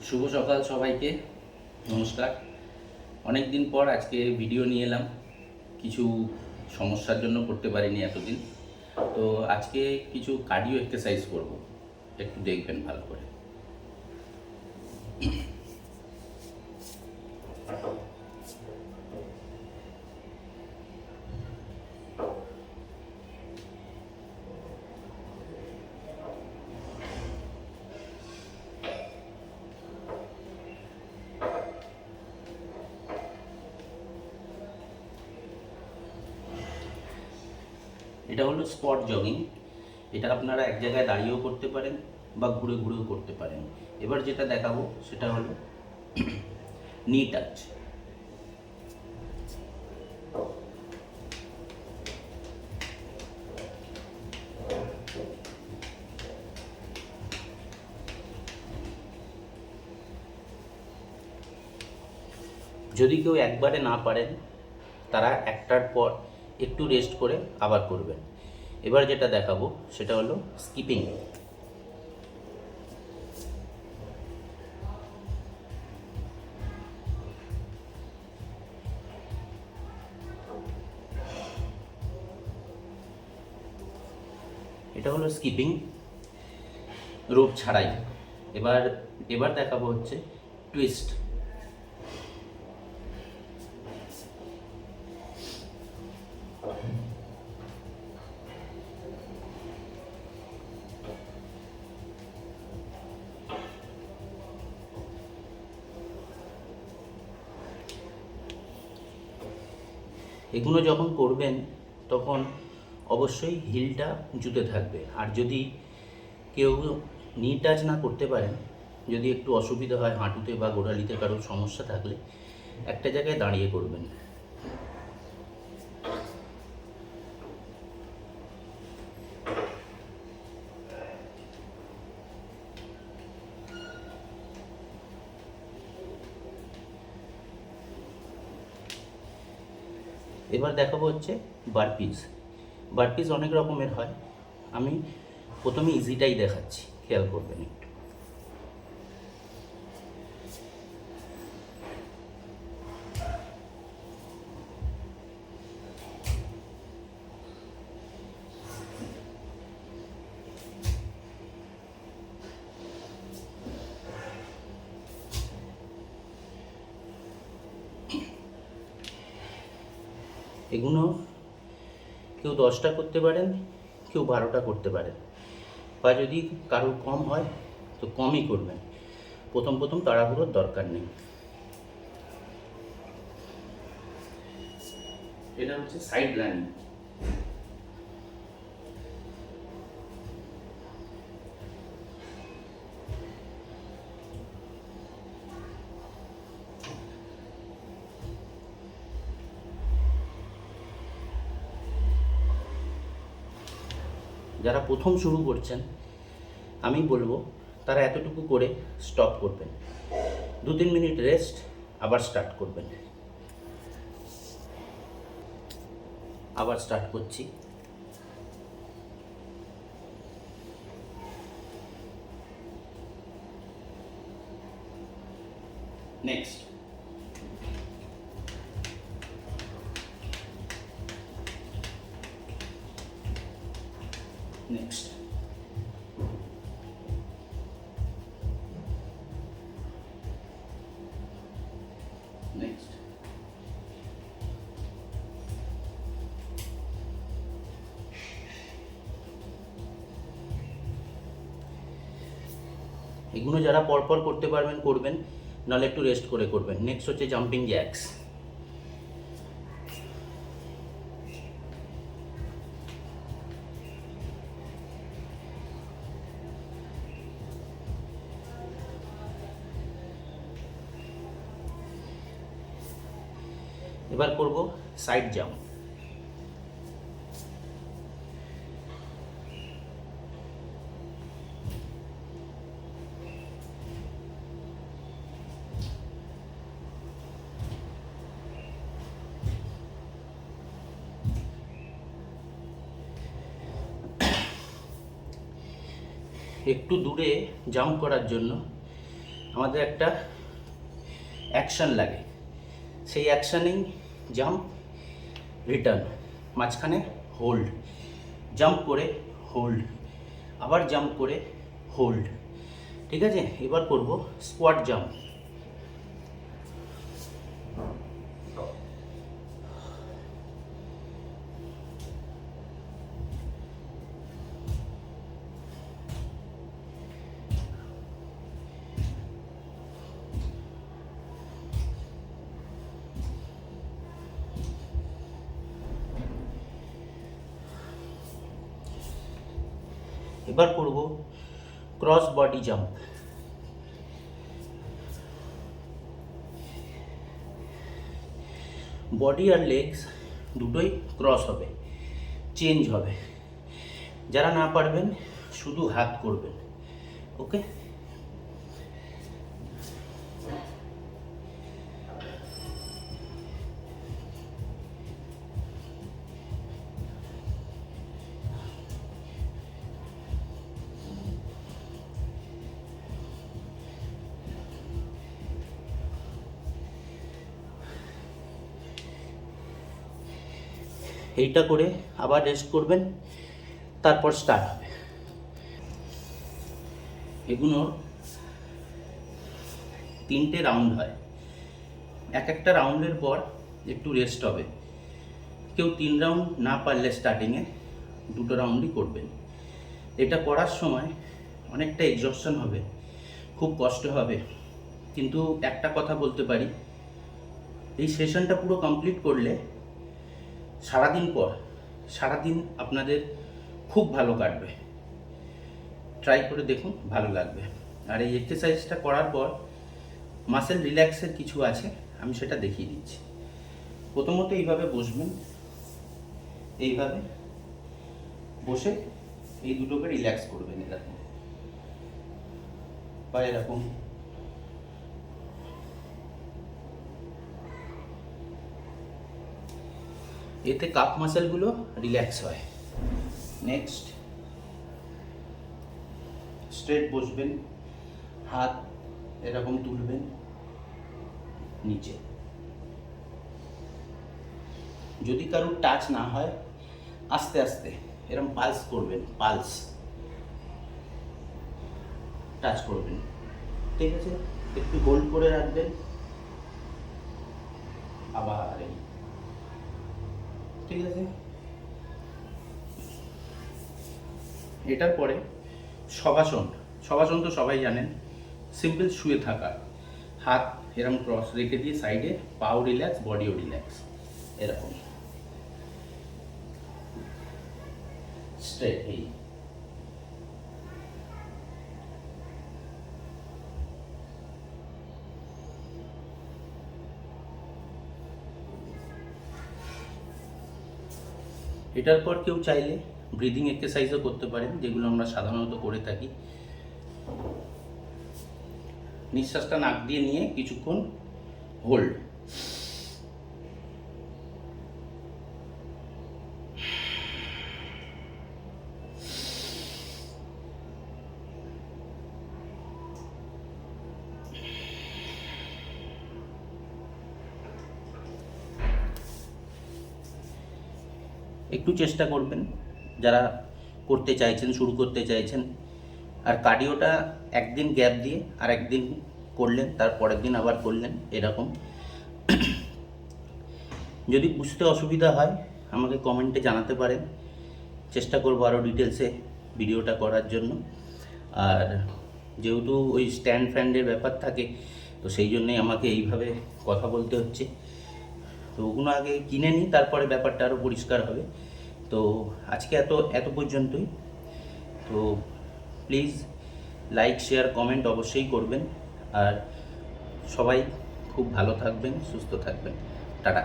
শুভ সকাল সবাইকে, নমস্কার। অনেক দিন পর আজকে ভিডিও নিয়ে এলাম। কিছু সমস্যার জন্য করতে পারিনি এতদিন। তো আজকে কিছু কার্ডিও এক্সারসাইজ করব, একটু দেখবেন ভালো করে। এটা হলো স্পট জগিং। এটা আপনারা এক জায়গায় দাঁড়িয়েও করতে পারেন বা ঘুরে ঘুরেও করতে পারেন। এবার যেটা দেখাবো সেটা হলো নি টাচ। যদি কেউ একবারে না পারেন, তারা একটার পর একটু রেস্ট করে আবার করবেন। এবার যেটা দেখাবো সেটা হলো স্কিপিং। এটা হলো স্কিপিং, রোপ ছাড়াই। এবার এবার দেখাবো হচ্ছে টুইস্ট। এগুলো যখন করবেন তখন অবশ্যই হিলটা জুতে থাকবে। আর যদি কেউ নি টাচ না করতে পারেন, যদি একটু অসুবিধা হয় হাঁটুতে বা গোড়ালিতে কারোর সমস্যা থাকলে, একটা জায়গায় দাঁড়িয়ে করবেন। এবার দেখাবো হচ্ছে বারপিস। বারপিস অনেক রকমের হয়, আমি প্রথমে ইজিটাই দেখাচ্ছি, খেয়াল করবেন একটু। এগুলো কেউ 10টা করতে পারেন, কেউ 12টা করতে পারেন, বা যদি কারোর কম হয় তো কমই করবেন। প্রথম প্রথম তাড়াহুড়োর দরকার নেই। এটা হচ্ছে সাইড রানিং। যারা প্রথম শুরু করছেন, আমি বলবো তারা এতটুকু করে স্টপ করবেন, 2-3 মিনিট রেস্ট, আবার স্টার্ট করবেন। আবার স্টার্ট করছি। নেক্সট। নেক্সট। নেক্সট। এগুলো যারা পরপর করতে পারবেন করবেন, নাহলে একটু রেস্ট করে করবেন। নেক্সট হচ্ছে জাম্পিং জ্যাক্স। এবার করব সাইড জাম্প। একটু দূরে জাম্প করার জন্য আমাদের একটা অ্যাকশান লাগে, সেই অ্যাকশানেই জাম্প, রিটার্ন, মাঝখানে হোল্ড, জাম্প করে হোল্ড, আবার জাম্প করে হোল্ড। ঠিক আছে, এবার করব স্কোয়াট জাম্প। এবার করব ক্রস বডি জাম্প। বডি আর লেগস দুটোই ক্রস হবে, চেঞ্জ হবে। যারা না পারবেন শুধু হাত করবেন। ওকে, এইটা করে আবার রেস্ট করবেন, তারপর স্টার্ট হবে। এগুলোর 3টে রাউন্ড হয়, এক একটা রাউন্ডের পর একটু রেস্ট হবে। কেউ 3 রাউন্ড না পারলে স্টার্টিংয়ে 2টো রাউন্ডই করবেন। এটা করার সময় অনেকটা এক্সস্টন হবে, খুব কষ্ট হবে, কিন্তু একটা কথা বলতে পারি, এই সেশনটা পুরো কমপ্লিট করলে সারাদিন আপনাদের খুব ভালো কাটবে। ট্রাই করে দেখুন, ভালো লাগবে। আর এই এক্সারসাইজটা করার পর মাসেল রিল্যাক্সের কিছু আছে, আমি সেটা দেখিয়ে দিচ্ছি। প্রথমত এইভাবে বসবেন, এইভাবে বসে এই দুটোকে রিল্যাক্স করবেন, এরকম বা এরকম। এতে কাপ মাসেলগুলো রিল্যাক্স হয়। নেক্সট, স্ট্রেট বসবেন, হাত এরকম তুলবেন নিচে। যদি কারোর টাচ না হয়, আস্তে আস্তে এরকম পালস করবেন, পালস টাচ করবেন। ঠিক আছে, একটু হোল্ড করে রাখবেন, আবার এই। ঠিক আছে, এটার পরে শবাসন। শবাসন তো সবাই জানেন, সিম্পল শুয়ে থাকা, হাত এরকম ক্রস রেখে দিয়ে সাইডে, পাও রিল্যাক্স, বডিও রিল্যাক্স, এরকম স্ট্রেট। এই এটার পর কেউ চাইলে ব্রিদিং এক্সারসাইজও করতে পারেন, যেগুলো আমরা সাধারণত করে থাকি। নিঃশ্বাসটা নাক দিয়ে নিয়ে কিছুক্ষণ হোল্ড, একটু চেষ্টা করবেন যারা করতে চাইছেন, শুরু করতে চাইছেন। আর কার্ডিওটা একদিন গ্যাপ দিয়ে আর একদিন করলেন, তার পরের দিন আবার করলেন, এরকম। যদি বুঝতে অসুবিধা হয় আমাকে কমেন্টে জানাতে পারেন, চেষ্টা করবো আরও ডিটেলসে ভিডিওটা করার জন্য। আর যেহেতু ওই স্ট্যান্ড ফ্যান্ডের ব্যাপার থাকে, তো সেই জন্যেই আমাকে এইভাবে কথা বলতে হচ্ছে। তো ওগুলো আগে কিনে নিই, তারপরে ব্যাপারটা আরও পরিষ্কার হবে। তো আজকে এত পর্যন্তই। তো প্লিজ লাইক, শেয়ার, কমেন্ট অবশ্যই করবেন। আর সবাই খুব ভালো থাকবেন, সুস্থ থাকবেন। টাটা।